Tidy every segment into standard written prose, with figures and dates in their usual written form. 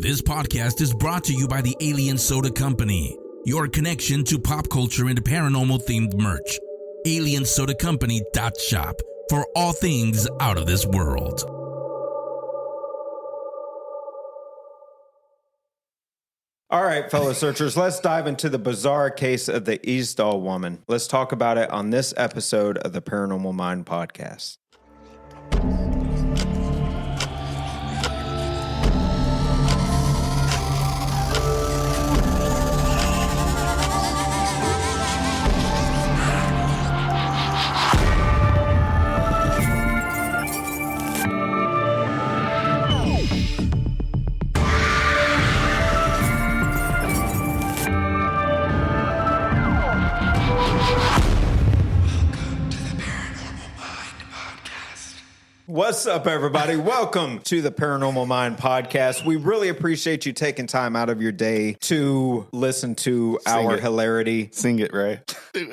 This podcast is brought to you by the Alien Soda Company, your connection to pop culture and paranormal themed merch. AlienSodaCompany.shop for all things out of this world. All right, fellow searchers, let's dive into the bizarre case of the Isdal Woman. Let's talk about it on this episode of the Paranormal Mind podcast. What's up, everybody? Welcome to the Paranormal Mind podcast. We really appreciate you taking time out of your day to listen to our hilarity. Sing it, Ray. Do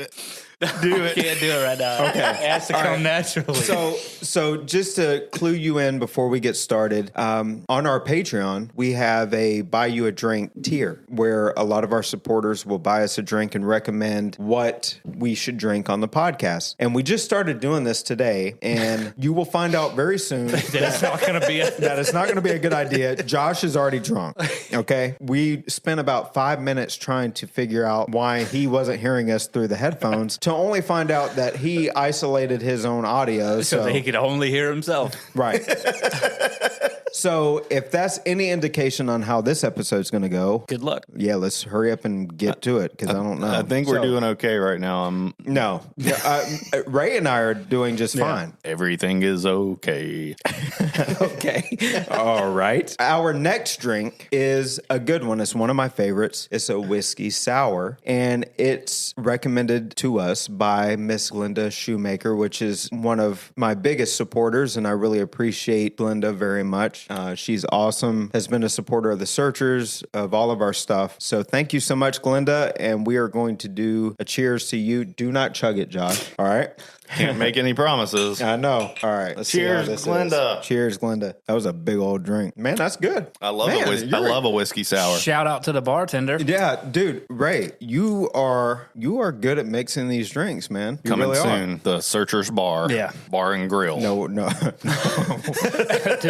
it. Can't do it right now. Okay. It has to come naturally. So just to clue you in before we get started, on our Patreon, we have a buy you a drink tier where a lot of our supporters will buy us a drink and recommend what we should drink on the podcast. And we just started doing this today, and you will find out very soon that it's not going to be a good idea. Josh is already drunk. Okay. We spent about 5 minutes trying to figure out why he wasn't hearing us through the headphones, to only find out that he isolated his own audio. So that he could only hear himself. Right. So if that's any indication on how this episode's going to go, good luck. Yeah, let's hurry up and get to it, because I don't know. I think we're doing okay right now. No. Ray and I are doing just fine. Everything is okay. Okay. All right. Our next drink is a good one. It's one of my favorites. It's a whiskey sour, and it's recommended to us by Miss Glenda Shoemaker, which is one of my biggest supporters, and I really appreciate Glenda very much. She's awesome, has been a supporter of the Searchers, of all of our stuff. So thank you so much, Glenda, and we are going to do a cheers to you. Do not chug it, Josh. All right? Can't make any promises. I know. All right. Let's Cheers, see how this Glenda. is. Cheers, Glenda. That was a big old drink. Man, that's good. I love a whiskey sour. Shout out to the bartender. Yeah, dude, Ray, you are good at mixing these drinks, man. You Coming really soon. are. The Searchers Bar. Yeah. Bar and Grill. No. To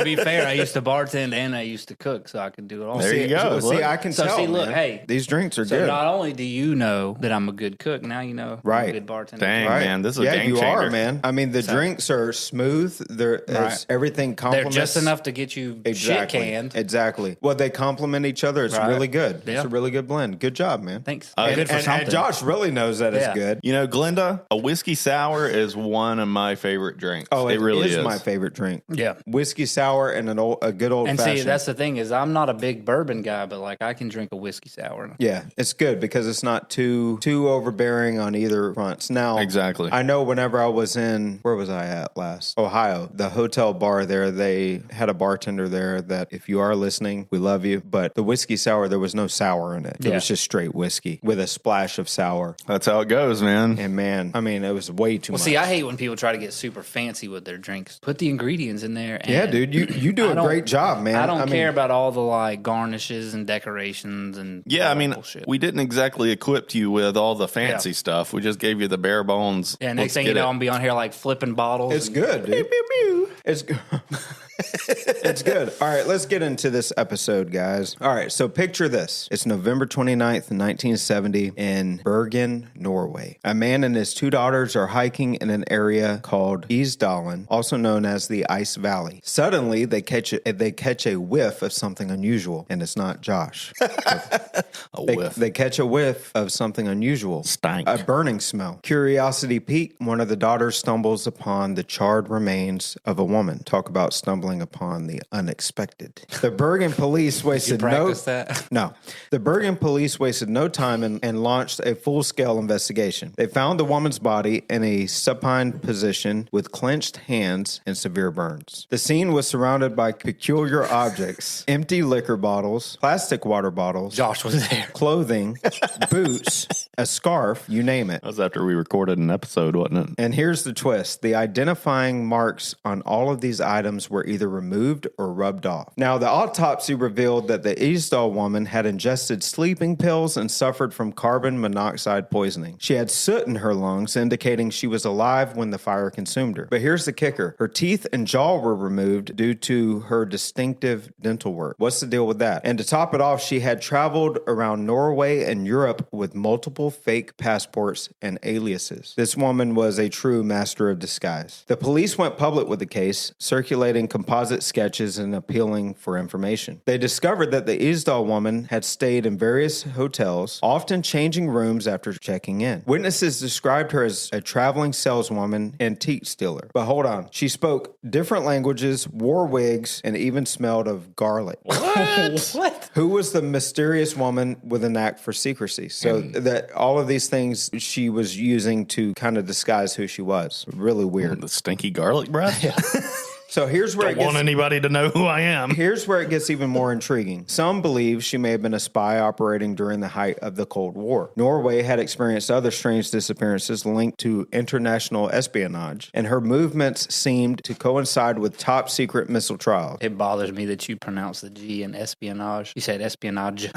be fair, I used to bartend and I used to cook, so I could do it all. There you go. See, I can tell. Look, man. hey, these drinks are so good. not only do you know that I'm a good cook, now you know I'm a good bartender. Dang, Right. man. This is a yeah, game you changer. are, man. I mean, the drinks are smooth. Everything They're complements. just enough to get you shit canned. Exactly. Well, they complement each other. It's really good. Yeah. It's a really good blend. Good job, man. Thanks. And, Good for and something. Josh really knows that it's good. You know, Glenda, a whiskey sour is one of my favorite drinks. Oh, it really is my favorite drink. Yeah. Whiskey sour and a good old And fashioned. see, that's the thing is I'm not a big bourbon guy, but like I can drink a whiskey sour. Yeah, it's good because it's not too overbearing on either fronts. Now, Exactly. I know whenever I was in, where was I at last? Ohio. The hotel bar there, they had a bartender there that, if you are listening, we love you. But the whiskey sour, there was no sour in it. It Yeah. was just straight whiskey with a splash of sour. That's how it goes, man. And man, I mean, it was way too much. Well, see, I hate when people try to get super fancy with their drinks. Put the ingredients in there. And yeah, dude, you do a great job, man. I don't care about all the like garnishes and decorations and Yeah, I mean, bullshit. we didn't exactly equip you with all the fancy stuff. We just gave you the bare bones. Yeah, next thing you know, I'm gonna be on here like flipping bottles. It's good, dude. It's good. It's good. All right, let's get into this episode, guys. All right, so picture this. It's November 29th, 1970 in Bergen, Norway. A man and his two daughters are hiking in an area called Isdalen, also known as the Ice Valley. Suddenly, they catch a whiff of something unusual, and it's not Josh. whiff. They catch a whiff of something unusual. Stank. A burning smell. Curiosity piqued, one of the daughters stumbles upon the charred remains of a woman. Talk about stumbling upon the unexpected. The Bergen police wasted The Bergen police wasted no time and launched a full-scale investigation. They found the woman's body in a supine position with clenched hands and severe burns. The scene was surrounded by peculiar objects: empty liquor bottles, plastic water bottles, Josh was there. clothing, boots, a scarf, you name it. That was after we recorded an episode, wasn't it? And here's the twist. The identifying marks on all of these items were either removed or rubbed off. Now, the autopsy revealed that the Isdal woman had ingested sleeping pills and suffered from carbon monoxide poisoning. She had soot in her lungs, indicating she was alive when the fire consumed her. But here's the kicker. Her teeth and jaw were removed due to her distinctive dental work. What's the deal with that? And to top it off, she had traveled around Norway and Europe with multiple fake passports and aliases. This woman was a true master of disguise. The police went public with the case, circulating composite sketches and appealing for information. They discovered that the Isdal woman had stayed in various hotels, often changing rooms after checking in. Witnesses described her as a traveling saleswoman, antique stealer. But hold on. She spoke different languages, wore wigs, and even smelled of garlic. What? Who was the mysterious woman with a knack for secrecy? So that all of these things she was using to kind of disguise who she was. Really weird. The stinky garlic breath? Yeah. So here's where Don't want anybody to know who I am. Here's where it gets even more intriguing. Some believe she may have been a spy operating during the height of the Cold War. Norway had experienced other strange disappearances linked to international espionage, and her movements seemed to coincide with top secret missile trials. It bothers me that you pronounce the G in espionage. You said espionage.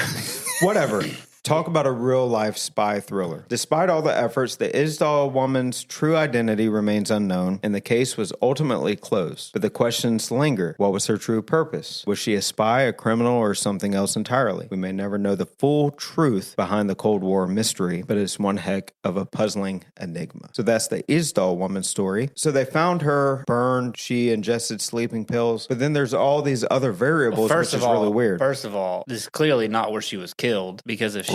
Whatever. Talk about a real-life spy thriller. Despite all the efforts, the Isdal woman's true identity remains unknown, and the case was ultimately closed. But the questions linger. What was her true purpose? Was she a spy, a criminal, or something else entirely? We may never know the full truth behind the Cold War mystery, but it's one heck of a puzzling enigma. So that's the Isdal woman story. So they found her burned. She ingested sleeping pills. But then there's all these other variables, which is really weird. First of all, this is clearly not where she was killed, because if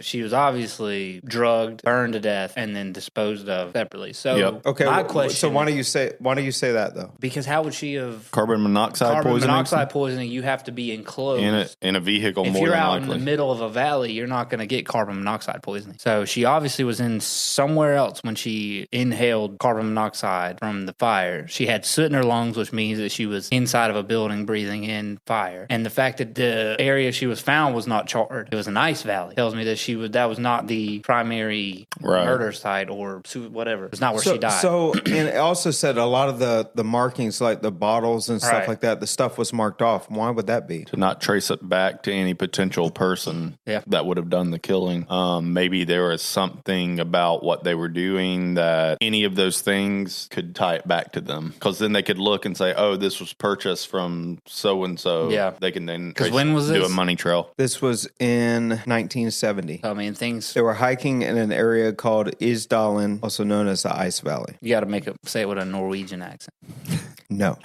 she was obviously drugged, burned to death, and then disposed of separately. So okay, my question. So why do you say that though? Because how would she have carbon monoxide poisoning? You have to be enclosed in a vehicle. If you're out in the middle of a valley, you're not going to get carbon monoxide poisoning. So she obviously was in somewhere else when she inhaled carbon monoxide from the fire. She had soot in her lungs, which means that she was inside of a building breathing in fire. And the fact that the area she was found was not charred, it was an ice valley, tells me that that was not the primary murder site or whatever. It's not where she died. So, and it also said a lot of the markings, like the bottles and stuff like that, the stuff was marked off. Why would that be? To not trace it back to any potential person that would have done the killing. Maybe there was something about what they were doing that any of those things could tie it back to them. Because then they could look and say, oh, this was purchased from so-and-so. Yeah. They can then when was do this? A money trail. This was in 1970. I mean, things... They were hiking in an area called Isdalen, also known as the Ice Valley. You got to say it with a Norwegian accent. No.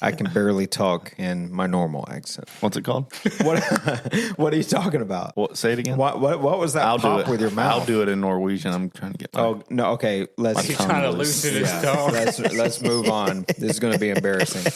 I can barely talk in my normal accent. What's it called? What are you talking about? Say it again. What was that pop with your mouth? I'll do it in Norwegian. I'm trying to get no, okay. He's trying to loosen his tongue. Let's move on. This is going to be embarrassing.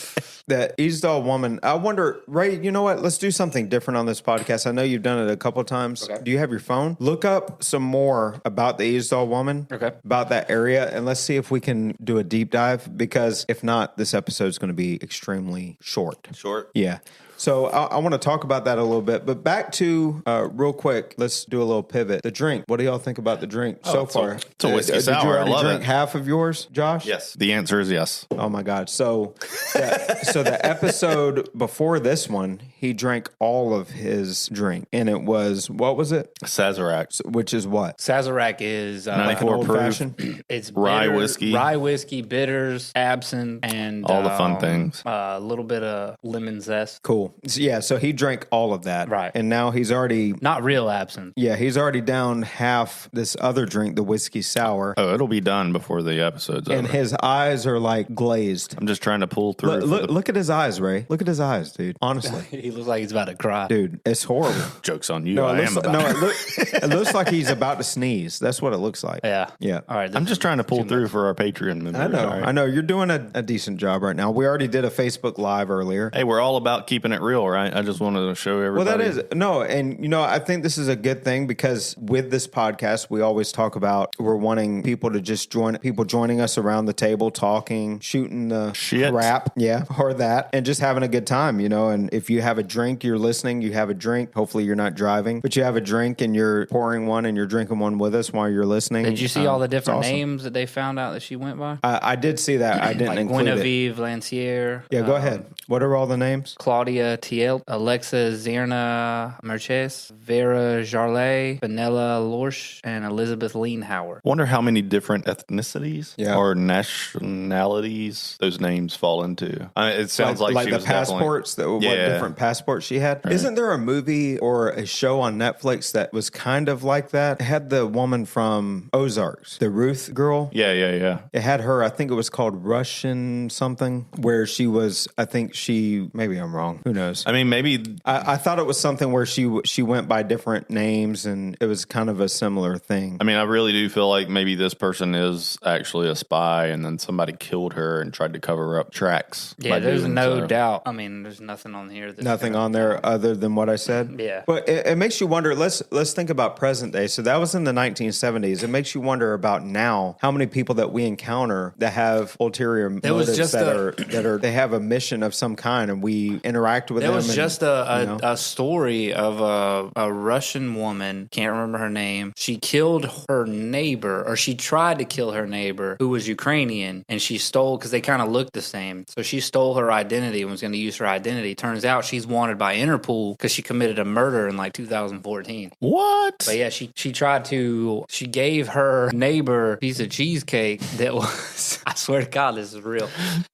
The Isdal woman, I wonder, Ray, you know what? Let's do something different on this podcast. I know you've done it a couple of times. Okay. Do you have your phone? Look up some more about the Isdal woman, about that area, and let's see if we can do a deep dive, because if not, this episode is going to be extremely short. Short? Yeah. So I want to talk about that a little bit, but back to real quick. Let's do a little pivot. The drink. What do y'all think about the drink so far? It's a whiskey sour. Did you already I love drink it. half of yours, Josh? Yes. The answer is yes. Oh my God. So the episode before this one, he drank all of his drink, and it was, what was it? Sazerac. Which is what? Sazerac is like an old proof. fashioned. It's rye whiskey, bitters, absinthe, and all the fun things. A little bit of lemon zest. Cool. Yeah, so he drank all of that. Right. And now he's already... Not real absinthe. Yeah, he's already down half this other drink, the whiskey sour. Oh, it'll be done before the episode's over. And his eyes are like glazed. I'm just trying to pull through. Look at his eyes, Ray. Look at his eyes, dude. Honestly. He looks like he's about to cry. Dude, it's horrible. Joke's on you. No, it it looks like he's about to sneeze. That's what it looks like. Yeah. Yeah. All right. I'm just trying to pull through for our Patreon members. I know. You're doing a decent job right now. We already did a Facebook Live earlier. Hey, we're all about keeping it real, right? I just wanted to show everybody. Well, that is no, and I think this is a good thing because with this podcast, we always talk about we're wanting people to just joining us around the table, talking, shooting the crap, or that, and just having a good time, And if you have a drink, you're listening. You have a drink. Hopefully, you're not driving, but you have a drink and you're pouring one and you're drinking one with us while you're listening. Did you see all the different names that they found out that she went by? I did see that. I didn't include Guinevere Lancier. Yeah, go ahead. What are all the names? Claudia Tielt, Alexa Zerna Merches, Vera Jarlet, Vanilla Lorsch, and Elizabeth Leanhauer. Wonder how many different ethnicities or nationalities those names fall into. It sounds like she the was passports, what different passports she had. Right. Isn't there a movie or a show on Netflix that was kind of like that? It had the woman from Ozarks, the Ruth girl. Yeah. It had her, I think it was called Russian something, where she was, maybe I'm wrong. Who knows? I mean, maybe. I thought it was something where she went by different names and it was kind of a similar thing. I mean, I really do feel like maybe this person is actually a spy and then somebody killed her and tried to cover up tracks. Yeah, there's no doubt. I mean, there's nothing on here. Nothing on there other than what I said? Yeah. But it makes you wonder, let's think about present day. So that was in the 1970s. It makes you wonder about now how many people that we encounter that have ulterior motives they have a mission of some kind and we interact with them. There was just a story of a Russian woman, can't remember her name. She killed her neighbor, or she tried to kill her neighbor who was Ukrainian, and she stole, because they kind of looked the same. So she stole her identity and was going to use her identity. Turns out she's wanted by Interpol because she committed a murder in 2014. What? But yeah, she gave her neighbor a piece of cheesecake that was, I swear to God, this is real.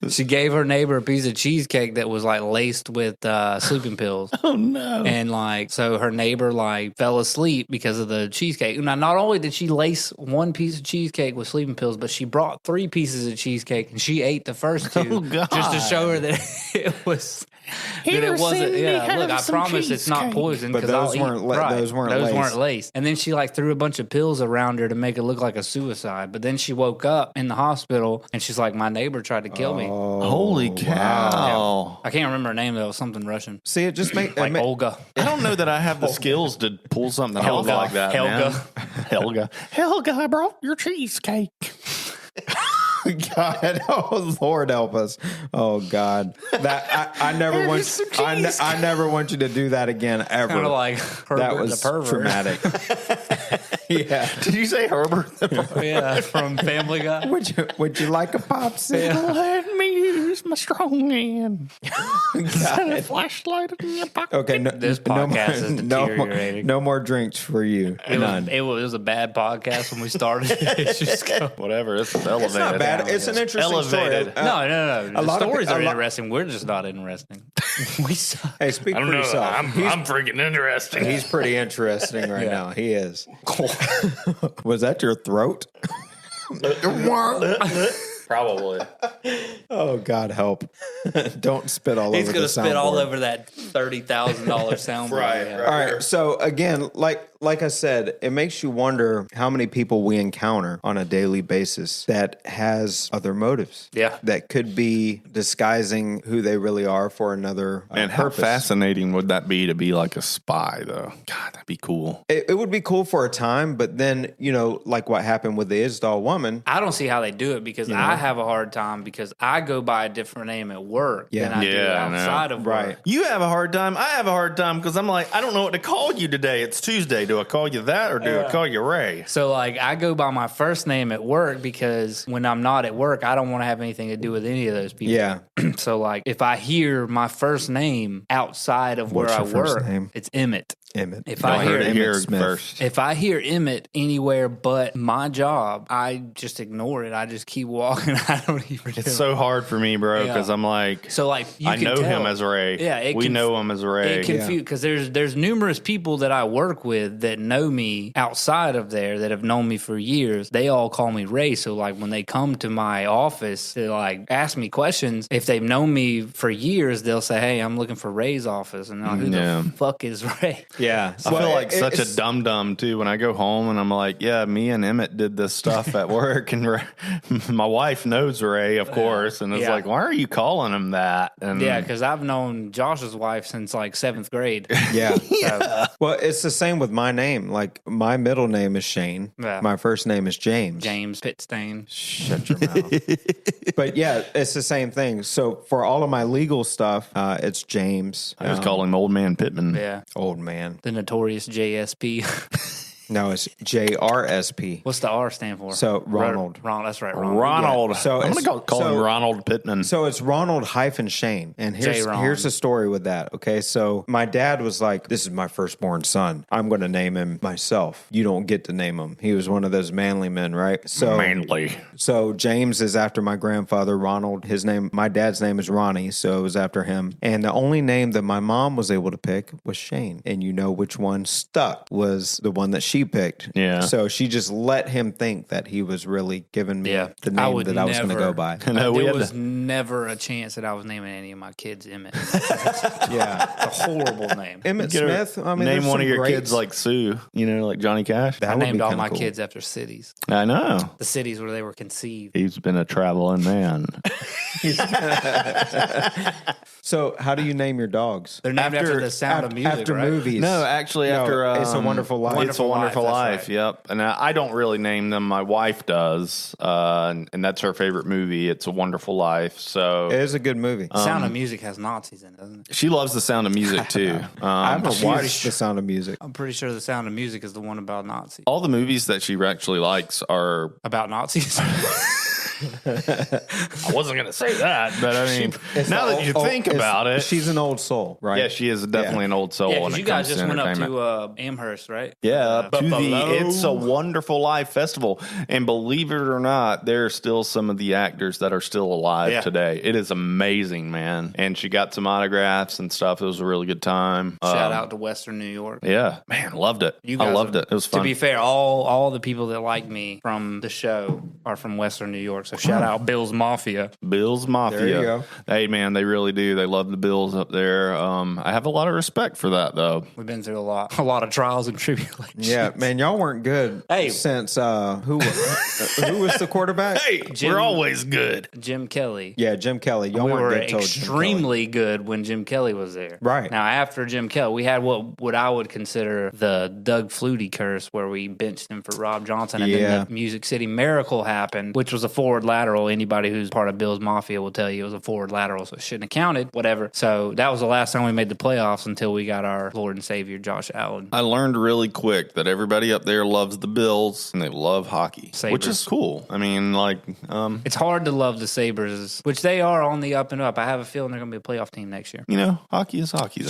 She gave her neighbor a piece of cheesecake that was laced with sleeping pills. Oh no. And so her neighbor fell asleep because of the cheesecake. Now, not only did she lace one piece of cheesecake with sleeping pills, but she brought 3 pieces of cheesecake and she ate the first 2 just to show her that it was. That it wasn't. Yeah, look, I promise it's not poison because those weren't laced. And then she threw a bunch of pills around her to make it look like a suicide. But then she woke up in the hospital and she's like, "My neighbor tried to kill me." Holy cow! Wow. Yeah. I can't remember her name though. It was something Russian. See, it just makes Olga. I don't know that I have the skills to pull something off like that. Helga, I brought your cheesecake. God, oh Lord, help us! Oh God, that I never want. I never want you to do that again ever. Kind of like Herbert that was the pervert. Traumatic. Yeah. Did you say Herbert? Yeah, from Family Guy. Would you like a popsicle? Yeah. Let me use my strong hand. A flashlight in your pocket. Okay, this podcast is deteriorating. No more drinks for you. It was a bad podcast when we started. It's just whatever. It's elevated. It's not bad. It's an interesting story. No. The stories are interesting. We're just not interesting. We suck. Hey, speak for yourself. I'm freaking interesting. He's pretty interesting right now. He is. Was that your throat? Probably. Oh, God help. Don't spit all over the soundboard. He's going to spit all over that $30,000 soundboard. Right. All right. So, again, like I said, it makes you wonder how many people we encounter on a daily basis that has other motives. Yeah. That could be disguising who they really are for another And purpose. how fascinating would that be to be like a spy, though? God, that'd be cool. It would be cool for a time, but then, like what happened with the Isdal Woman. I don't see how they do it because I have a hard time because I go by a different name at work than I do outside of work. Right. You have a hard time. I have a hard time because I'm like, I don't know what to call you today. It's Tuesday. Do I call you that or do I call you Ray? So I go by my first name at work because when I'm not at work, I don't want to have anything to do with any of those people. Yeah. So if I hear my first name outside of where I work, it's Emmett. Emmett. If I hear Emmett Smith first. If I hear Emmett anywhere but my job, I just ignore it. I just keep walking. I don't even. It's so hard for me, bro, because I'm like, you I can know tell. him as Ray. Yeah, we know him as Ray. It confused because there's numerous people that I work with that know me outside of there that have known me for years. They all call me Ray. So when they come to my office to ask me questions, if they've known me for years, they'll say, "Hey, I'm looking for Ray's office," and I'm like, "Who the fuck is Ray?" Yeah. I feel like such a dum-dum, too, when I go home and I'm like, yeah, me and Emmett did this stuff at work. And my wife knows Ray, of course. And it's like, why are you calling him that? And yeah, because I've known Josh's wife since like 7th grade. Yeah. So, well, it's the same with my name. Like, my middle name is Shane. Yeah. My first name is James. James Pittstain. Shut your mouth. But yeah, it's the same thing. So for all of my legal stuff, it's James. I just call him Old Man Pittman. Yeah. Old man. The notorious JSP. No, it's JRSP. What's the R stand for? So Ronald. Ronald, that's right. Ronald. Ronald. Yeah. So I'm going to call him Ronald Pittman. So it's Ronald hyphen Shane. And here's the story with that. Okay. So my dad was like, this is my firstborn son. I'm going to name him myself. You don't get to name him. He was one of those manly men, right? So manly. So James is after my grandfather, Ronald. My dad's name is Ronnie. So it was after him. And the only name that my mom was able to pick was Shane. And you know which one stuck was the one that she picked. Yeah. So she just let him think that he was really giving me the name that I was going to go by. No, there was never a chance that I was naming any of my kids Emmett. Yeah. It's a horrible name. Emmett Smith. I mean, name one of your kids like Sue, like Johnny Cash. I named all my kids after cities. I know. The cities where they were conceived. He's been a traveling man. So how do you name your dogs? They're named after the Sound of Music, after right? movies. No, actually, after It's a Wonderful Life. It's a Wonderful Life. Right. Yep. And I don't really name them. My wife does, and that's her favorite movie. It's a Wonderful Life. So it is a good movie. Sound of Music has Nazis in it, doesn't it? She loves The Sound of Music too. I haven't watched The Sound of Music. I'm pretty sure The Sound of Music is the one about Nazis. All the movies that she actually likes are about Nazis. I wasn't going to say that, but I mean, now that you think about it, she's an old soul, right? Yeah, she is definitely an old soul. Yeah, because you guys just went up to Amherst, right? Yeah, to the It's a Wonderful Life festival, and believe it or not, there are still some of the actors that are still alive today. It is amazing, man. And she got some autographs and stuff. It was a really good time. Shout out to Western New York. Yeah, man, loved it. I loved it. It was fun. To be fair, all the people that like me from the show are from Western New York. So shout out Bill's Mafia. Bill's Mafia. There you go. Hey, man, they really do. They love the Bills up there. I have a lot of respect for that, though. We've been through a lot of trials and tribulations. Yeah, man, y'all weren't good since who was the quarterback? Hey, we're always good. Jim Kelly. Yeah, Jim Kelly. Y'all we weren't were good till extremely good when Jim Kelly was there. Right. Now, after Jim Kelly, we had what I would consider the Doug Flutie curse, where we benched him for Rob Johnson, and then the Music City Miracle happened, which was a forward lateral. Anybody who's part of Bill's Mafia will tell you it was a forward lateral, so it shouldn't have counted, whatever. So that was the last time we made the playoffs until we got our Lord and Savior, Josh Allen. I learned really quick that everybody up there loves the Bills, and they love hockey, which is cool. I mean, it's hard to love the Sabres, which they are on the up and up. I have a feeling they're going to be a playoff team next year. Hockey is hockey.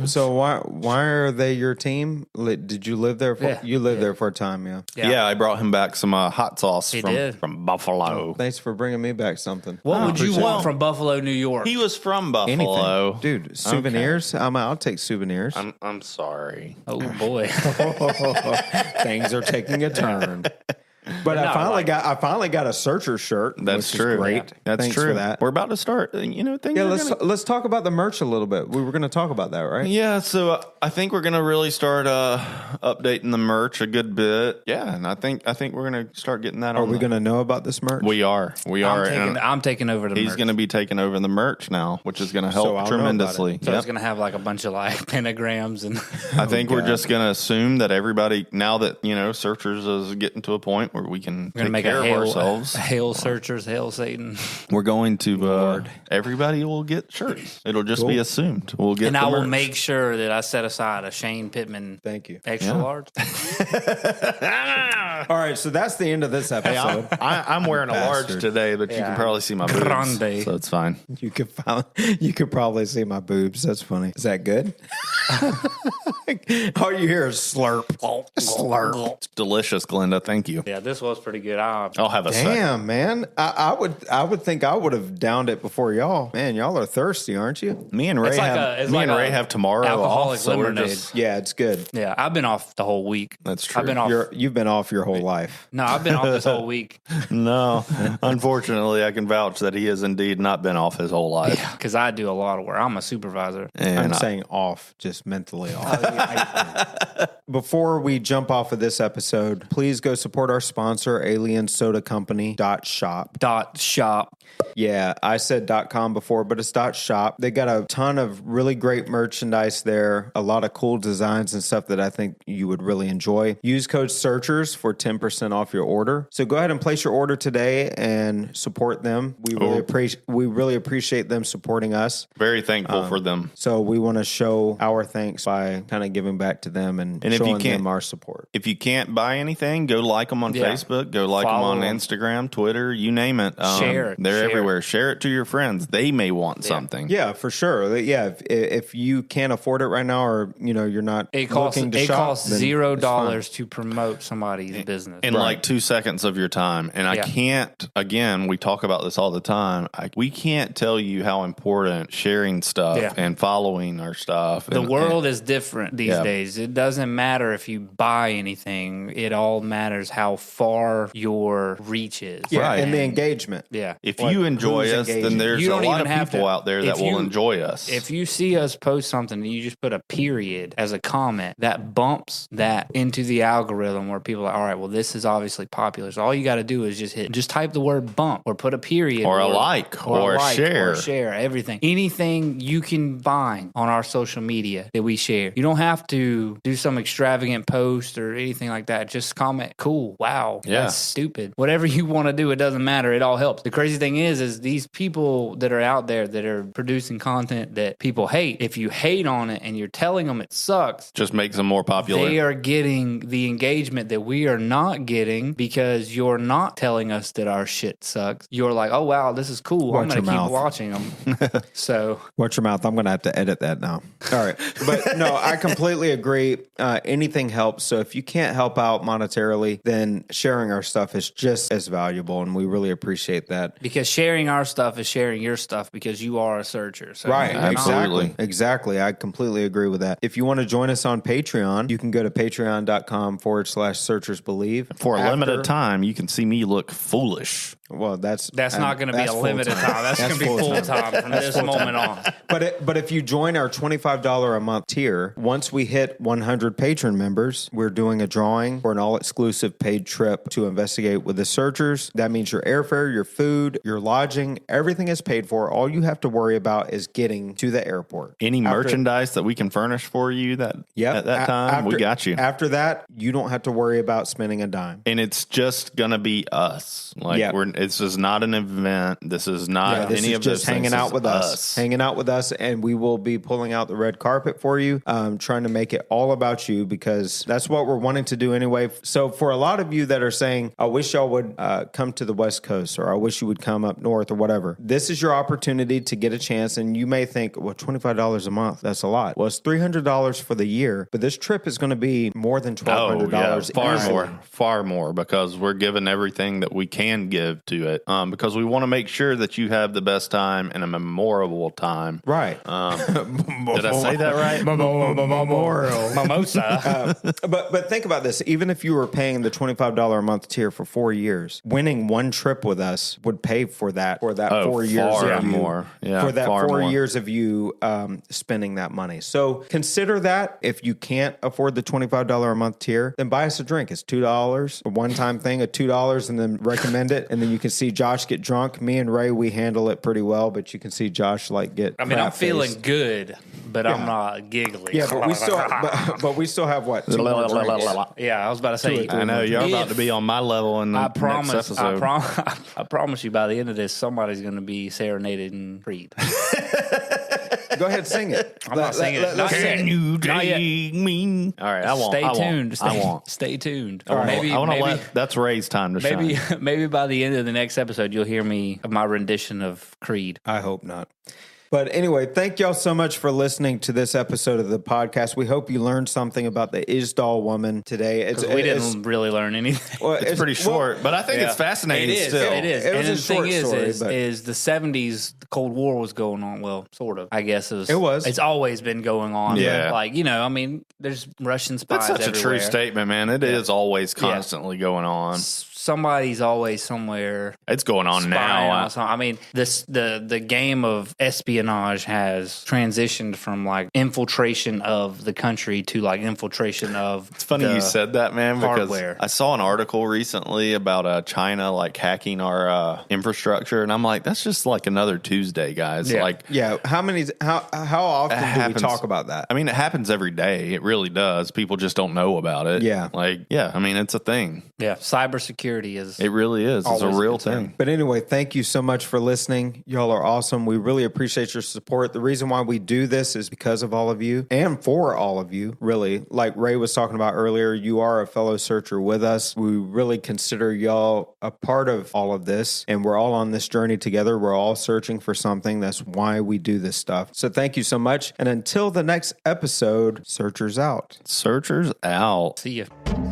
So why are they your team? Did you live there? You lived there for a time, yeah. I brought him back some hot sauce from Buffalo. Oh, thanks for bringing me back something. What would you want from Buffalo, New York? He was from Buffalo. Anything. Dude, souvenirs? Okay. I'll take souvenirs. I'm sorry. Oh, boy. Things are taking a turn. But I finally got a Searcher shirt. That's which true. Is great. Yeah. That's Thanks true. for that. We're about to start. Let's talk about the merch a little bit. We were going to talk about that, right? Yeah. So I think we're going to really start updating the merch a good bit. Yeah, and I think we're going to start getting that. Are we going to know about this merch? We are. I'm taking over the merch. He's going to be taking over the merch now, which is going to help tremendously. So it's going to have like a bunch of pentagrams and. I think we're just going to assume that everybody now that Searchers is getting to a point where we can take care of ourselves. Hail Searchers, hail Satan. We're going to everybody will get shirts. It'll just be assumed. We'll get, and I will make sure that I set aside a Shane Pittman. Thank you. Extra large. All right, so that's the end of this episode. I'm wearing a large today, but you can probably see my boobs, Grande. so it's fine. You could probably see my boobs. That's funny. Is that good? All you hear is slurp, slurp. It's delicious, Glenda. Thank you. Yeah, this was pretty good. I'll have a Damn, man. I would think I would have downed it before y'all. Man, y'all are thirsty, aren't you? Me and Ray have tomorrow alcoholic off, so lemonade. Yeah, it's good. Yeah, I've been off the whole week. That's true. I've been off. You've been off your whole life. No, I've been off this whole week. No, unfortunately, I can vouch that he has indeed not been off his whole life. Yeah, because I do a lot of work. I'm a supervisor. And I'm saying off, just just mentally off. Before we jump off of this episode, please go support our sponsor, aliensodacompany.shop. .shop. Yeah, I said .com before, but it's .shop. They got a ton of really great merchandise there, a lot of cool designs and stuff that I think you would really enjoy. Use code SEARCHERS for 10% off your order. So go ahead and place your order today and support them. We really appreciate them supporting us. Very thankful for them. So we want to show our thanks by kind of giving back to them and showing them our support. If you can't buy anything, go like them on Facebook, go like them on Instagram, Twitter, you name it. Share it. They're everywhere. Share it to your friends. They may want something. Yeah, for sure. Yeah, if you can't afford it right now, or you're not looking to shop, costs $0 to promote somebody's business in like 2 seconds of your time. And I can't. Again, we talk about this all the time. We can't tell you how important sharing stuff and following our stuff. The world is different these days. It doesn't matter if you buy anything. It all matters how far your reach is. Yeah, and the engagement. Yeah. If you enjoy us, then there's a lot of people out there that will enjoy us. If you see us post something and you just put a period as a comment, that bumps that into the algorithm where people are, all right, well, this is obviously popular. So all you got to do is just type the word bump or put a period. Or a like or a share. Or share, everything. Anything you can find on our social media that we share. You don't have to do some extravagant post or anything like that. Just comment, cool, wow, that's stupid. Whatever you want to do, it doesn't matter. It all helps. The crazy thing is these people that are out there that are producing content that people hate, if you hate on it and you're telling them it sucks, just makes them more popular. They are getting the engagement that we are not getting because you're not telling us that our shit sucks. You're like, oh, wow, this is cool. I'm going to keep watching them. So watch your mouth. I'm going to have to edit that now. All right. But no, I completely agree. Anything helps. So if you can't help out monetarily, then sharing our stuff is just as valuable. And we really appreciate that. Because sharing our stuff is sharing your stuff because you are a searcher. So right. Exactly. I completely agree with that. If you want to join us on Patreon, you can go to patreon.com/searchersbelieve. For a limited time, you can see me look foolish. Well, that's not going to be a limited time. That's going to be full time from this moment on. But if you join our $25 a month tier, once we hit 100 patron members, we're doing a drawing for an all-exclusive paid trip to investigate with the searchers. That means your airfare, your food, your lodging, everything is paid for. All you have to worry about is getting to the airport. Any merchandise that we can furnish for you at that time, we got you. After that, you don't have to worry about spending a dime. And it's just going to be us. This is not an event. This is not any of just those hanging out with us. Hanging out with us, and we will be pulling out the red carpet for you, trying to make it all about you because that's what we're wanting to do anyway. So for a lot of you that are saying, I wish y'all would come to the West Coast, or I wish you would come up north, or whatever, this is your opportunity to get a chance. And you may think, well, $25 a month, that's a lot. Well, it's $300 for the year, but this trip is going to be more than $1,200. Far more, because we're giving everything that we can give to it, because we want to make sure that you have the best time and a memorable time. Right. Did I say that right? Memorial. Mimosa. But think about this. Even if you were paying the $25 a month tier for 4 years, winning one trip with us would pay for that 4 years of you. More. Yeah, for that 4 years of you spending that money. So consider that. If you can't afford the $25 a month tier, then buy us a drink. It's $2, a one-time thing at $2, and then recommend it. And then you can see Josh get drunk. Me and Ray, we handle it pretty well, but you can see Josh get. I mean, I'm feeling good, but I'm not giggly. Yeah, but we still have what? 2 more drinks. Yeah, I was about to say. I know you're about to be on my level in the next episode. I promise you, by the end of this, somebody's going to be serenaded in Creed. Go ahead, sing it. I'm not singing it. Can you take me? All right, I won't. Stay tuned. I won't. Stay tuned. All right. I want to let that's Ray's time to shine. Maybe by the end of the next episode, you'll hear my rendition of Creed. I hope not. But anyway, thank y'all so much for listening to this episode of the podcast. We hope you learned something about the Isdal Woman today. We didn't really learn anything. Well, it's pretty short, but I think it's fascinating still. It is. It was and a short story. Is the 70s, the Cold War was going on. Well, sort of. I guess it was. It's always been going on. Yeah. I mean, there's Russian spies That's such everywhere. a true statement, man. It is always constantly going on. somebody's always somewhere. It's going on now. I mean, the game of espionage has transitioned from like infiltration of the country to like infiltration of. It's funny you said that, man, because hardware. I saw an article recently about China like hacking our infrastructure, and I'm like, that's just like another Tuesday, guys. Yeah. Like, how often do we talk about that? I mean, it happens every day. It really does. People just don't know about it. Yeah. Like, yeah, I mean, it's a thing. Yeah, cybersecurity is. It really is. It's a real thing. But anyway, thank you so much for listening. Y'all are awesome. We really appreciate your support. The reason why we do this is because of all of you and for all of you, really. Like Ray was talking about earlier, you are a fellow searcher with us. We really consider y'all a part of all of this, and we're all on this journey together. We're all searching for something. That's why we do this stuff. So thank you so much. And until the next episode, Searchers out. Searchers out. See ya.